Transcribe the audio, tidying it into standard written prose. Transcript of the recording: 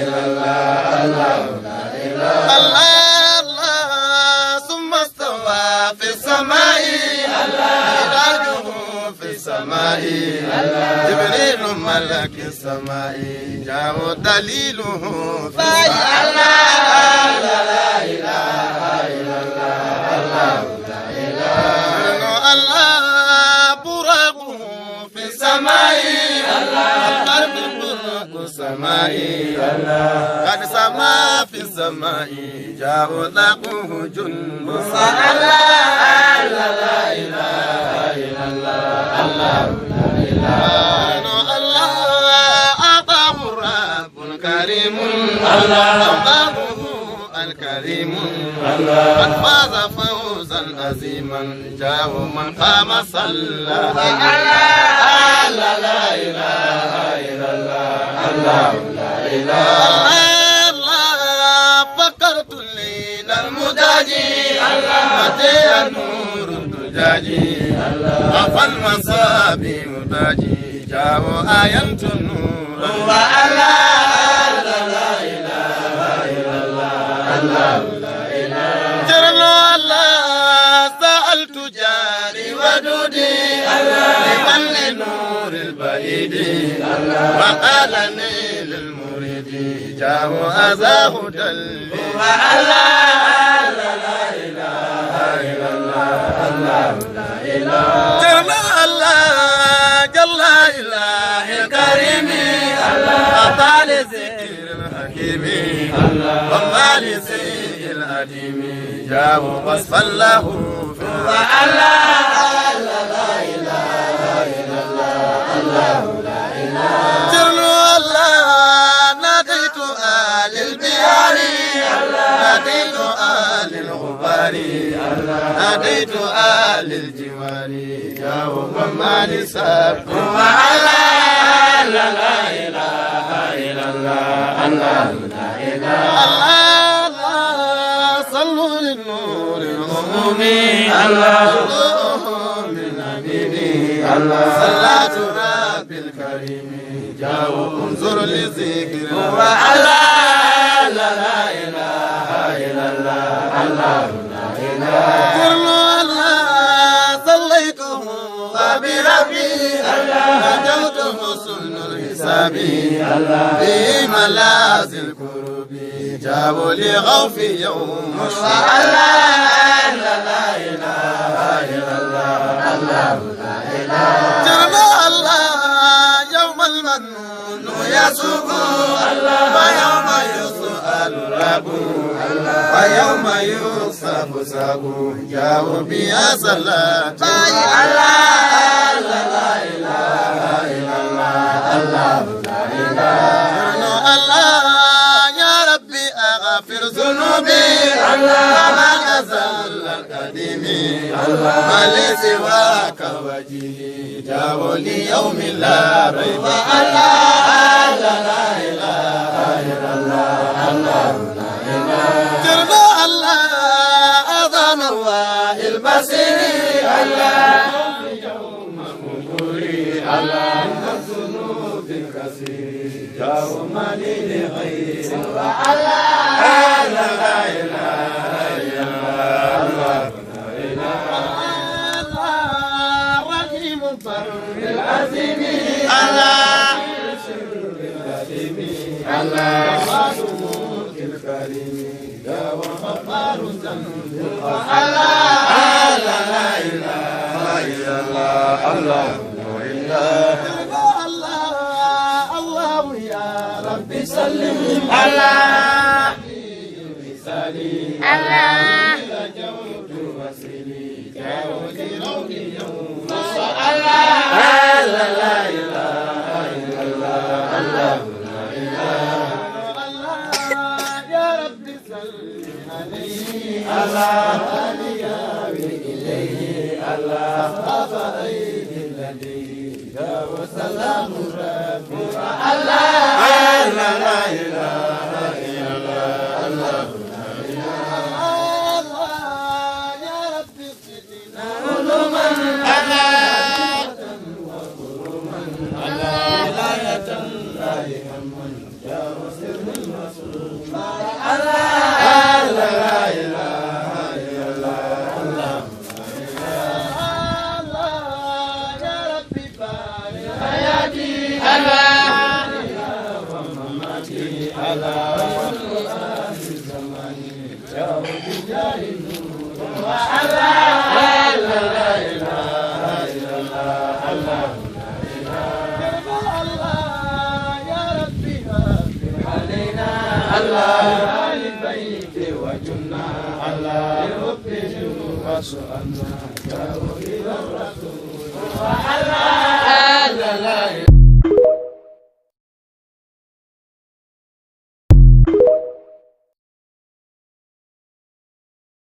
إلا الله الله لا إله الله ثم استوى في السماء عباده في السماء جبريل ملك السماء جاء دليله في السماء لا إله إلا الله الله لا إله الله براقه في السماء القلب البرق السماء قد سما في السماء جاء ذاقه جند لا لا إله إلا الله الله لا إله الله أعطاه رب كريم الله أعطاه الكريم قد فاز فوزا عظيما جاء من قام صلى لا لا إله إلا الله الله لا إله الله فكرت الليل المداجي متى نور الدجاجي غفى المصابي مداجي جاء آية النور لا لا إله إلا الله الله لا إله جرنا الله سألت جاري ودودي لمن لنور البعيد وقالني للمريد جاء أذاه دلي لا لا إله إلا الله الله لا إله جرنا الله جل إله الكريم أعطى لذكر الحكيم وما لسيء الأديم جاء وصفا له لا لا إله إلا الله الله لا إله جرنا الله ناديت آل البيار ناديت آل الغبار ناديت آل الجوار يوم ما لساب لا لا إله إلا الله الله لا إله الله صلوا للنور العمومي الله من حبيبي الله صلاة رب الكريم جاءوا انظر لذكر لا لا إله إلا الله الله لا إله كرم الله صليته بربي نجوت حسن الحساب في ملاذ الكروب جابوا لي غوف يوم لا لا إله إلا الله الله لا إله جرنا الله يوم المنون يسوق ويوم يسأل ربه ويوم يصاب سابه جاءوا بها صلاة لا إله إلا الله الله لا إله الله يا ربي أغفر ذنوبي ما أزل القديم ما لي سواك وجهي جاءوا ليوم لا ريب لا إله إلا الله الله لا إله جرنا الله أذان الله البصير الله يوم مغوري الله من الذنوب الكثير يوم لغير الله لا إله إلا الله الله رحيم بر العظيم الله الله خاتم الكريم يا وغفار الذنب الله لا إله إلا الله الله الله يا ربي سلم على الله جود وسيلي جاوز روحي يوم الله لا إله إلا الله الله لا إله الله يا ربي سلم عليه الله عليا إليه الله أصطفى أيدي الذي وسلام ربي الله لا إله إلا الله الله لا إله الله يا ربي صدنا علوما الله وقروما الله ولاية الله هم يا سر وسألنا يا إلى الرسول